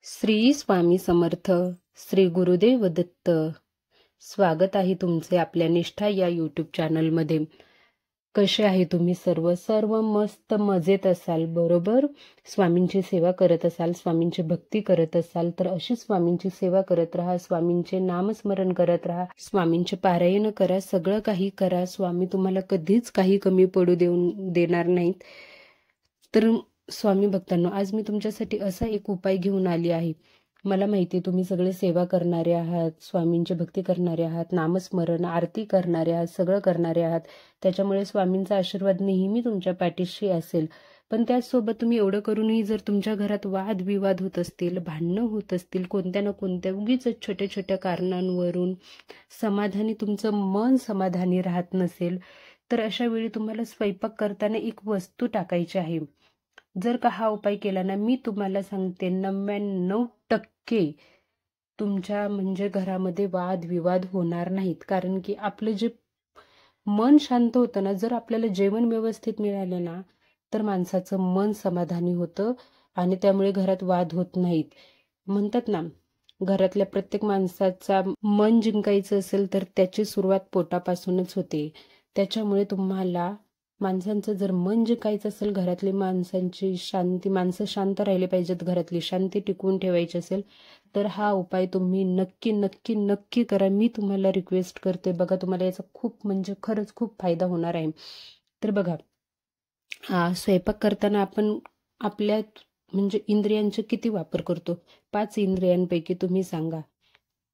श्री स्वामी समर्थ. श्री गुरुदेव दत्त. स्वागत आहे तुमचे आपल्या निष्ठा या यूट्यूब चॅनलमध्ये. कसे आहे तुम्ही सर्व? सर्व मस्त मजेत असाल बरोबर. स्वामींची सेवा करत असाल, स्वामींची भक्ती करत असाल तर अशी स्वामींची सेवा करत राहा, स्वामींचे नामस्मरण करत राहा, स्वामींचे पारायण करा, सगळं काही करा. स्वामी तुम्हाला कधीच काही कमी पडू देणार नाहीत. तर स्वामी भक्तांनो, आज मी तुमच्यासाठी असा एक उपाय घेऊन आली आहे. मला माहिती तुम्ही सगळे सेवा करणारे आहात, स्वामींची भक्ती करणारे आहात, नामस्मरण आरती करणारे आहात, सगळं करणारे आहात. त्याच्यामुळे स्वामींचा आशीर्वाद नेहमी तुमच्या पाठीशी असेल. पण त्याचसोबत तुम्ही एवढं करूनही जर तुमच्या घरात वादविवाद होत असतील, भांडणं होत असतील, कोणत्या ना कोणत्या उगीच छोट्या छोट्या कारणांवरून तुमचं मन समाधानी राहत नसेल, तर अशा वेळी तुम्हाला स्वयंपाक करताना एक वस्तू टाकायची आहे. जर का हा उपाय केला ना, मी तुम्हाला सांगते 99% तुमच्या घरामध्ये वादविवाद होणार नाहीत. कारण की आपलं जे मन शांत होतं ना, जर आपल्याला जेवण व्यवस्थित मिळालं ना, तर माणसाचं मन समाधानी होतं आणि त्यामुळे घरात वाद होत नाहीत. म्हणतात ना, घरातल्या प्रत्येक माणसाचा मन जिंकायचं असेल तर त्याची सुरुवात पोटापासूनच होते. त्याच्यामुळे तुम्हाला माणसांचं जर मन जिंकायचं असेल, घरातली माणसं शांत राहिले पाहिजेत, घरातली शांती टिकवून ठेवायची असेल, तर हा उपाय तुम्ही नक्की नक्की नक्की करा. मी तुम्हाला रिक्वेस्ट करते. बघा, तुम्हाला याचा खूप खरंच खूप फायदा होणार आहे. तर बघा, स्वयंपाक करताना आपण आपल्या इंद्रियांचे किती वापर करतो? 5 इंद्रियांपैकी तुम्ही सांगा.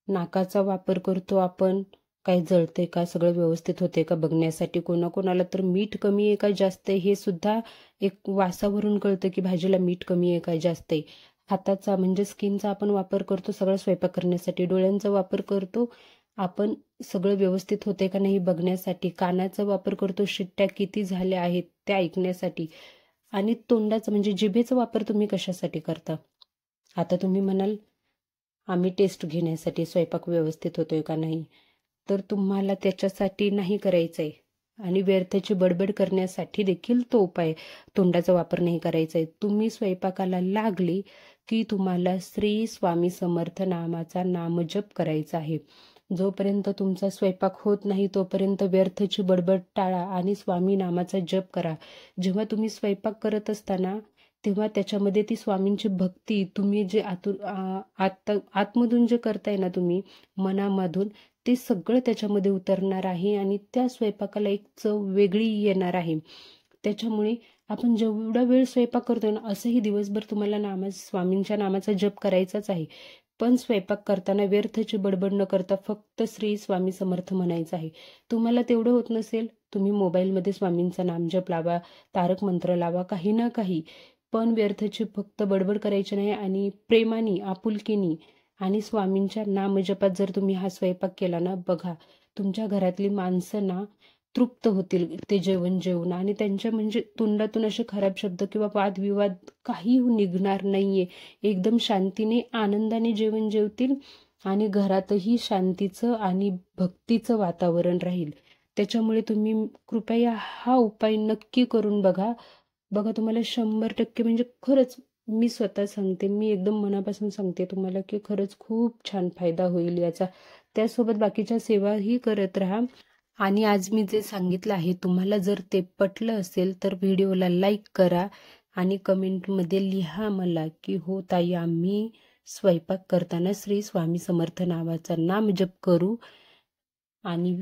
नाकाचा वापर करतो आपण, काय जळते का, सगळं व्यवस्थित होते का बघण्यासाठी. कोणाकोणाला तर मीठ कमी आहे का जास्त आहे हे सुद्धा एक वासावरून कळतं की भाजीला मीठ कमी आहे का जास्त आहे. हाताचा स्किनचा आपण वापर करतो सगळं स्वयंपाक करण्यासाठी. डोळ्यांचा वापर करतो आपण सगळं व्यवस्थित होते का नाही बघण्यासाठी. कानाचा वापर करतो शिट्ट्या किती झाल्या आहेत त्या ऐकण्यासाठी. आणि तोंडाचा जिभेचा वापर तुम्ही कशासाठी करता? आता तुम्ही म्हणाल आम्ही टेस्ट घेण्यासाठी, स्वयंपाक व्यवस्थित होतोय का नाही. तर तुम्हाला त्याच्यासाठी नाही करायचंय आणि व्यर्थाची बडबड करण्यासाठी देखील तो उपाय, तोंडाचा वापर नाही करायचा आहे. तुम्ही स्वयंपाकाला लागली की तुम्हाला श्री स्वामी समर्थ नामाचा नामजप करायचा आहे. जोपर्यंत तुमचा स्वयंपाक होत नाही तोपर्यंत व्यर्थाची बडबड टाळा आणि स्वामी नामाचा जप करा. जेव्हा तुम्ही स्वयंपाक करत असताना तेव्हा त्याच्यामध्ये ती स्वामींची भक्ती तुम्ही जे आतमधून जे करताय ना, तुम्ही मनामधून, ते सगळं त्याच्यामध्ये उतरणार आहे आणि त्या स्वयंपाकाला एक चव वेगळी येणार आहे. त्याच्यामुळे आपण जेवढा वेळ स्वयंपाक करतोय ना, असंही दिवसभर तुम्हाला स्वामींच्या नामाचा जप करायचाच आहे. पण स्वयंपाक करताना व्यर्थाची बडबड न करता फक्त श्री स्वामी समर्थ म्हणायचं आहे. तुम्हाला तेवढं होत नसेल, तुम्ही मोबाईलमध्ये स्वामींचा नामजप लावा, तारक मंत्र लावा, काही ना काही. पण व्यर्थाची फक्त बडबड करायची नाही आणि प्रेमाने, आपुलकीनी आणि स्वामींच्या नामजपात जर तुम्ही हा स्वयंपाक केला ना, बघा, तुमच्या घरातली माणसं ना तृप्त होतील ते जेवण जेवण. आणि त्यांच्या तोंडातून असे खराब शब्द किंवा वादविवाद काही निघणार नाहीये. एकदम शांतीने, आनंदाने जेवण जेवतील आणि घरातही शांतीचं आणि भक्तीचं वातावरण राहील. त्याच्यामुळे तुम्ही कृपया हा उपाय नक्की करून बघा. तुम्हाला 100% खरंच मी स्वतः सांगते, मी एकदम मनापासून सांगते तुम्हाला की खरंच खूप छान फायदा होईल याचा. त्यासोबत बाकीच्या सेवाही करत राहा. आणि आज मी जे सांगितलं आहे, तुम्हाला जर ते पटलं असेल तर व्हिडिओला लाईक करा आणि कमेंटमध्ये लिहा मला की हो ताई, आम्ही स्वयंपाक करताना श्री स्वामी समर्थ नावाचा नामजप करू. आणि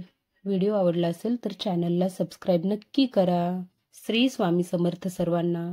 व्हिडिओ आवडला असेल तर चॅनलला सबस्क्राईब नक्की करा. श्री स्वामी समर्थ सर्वांना.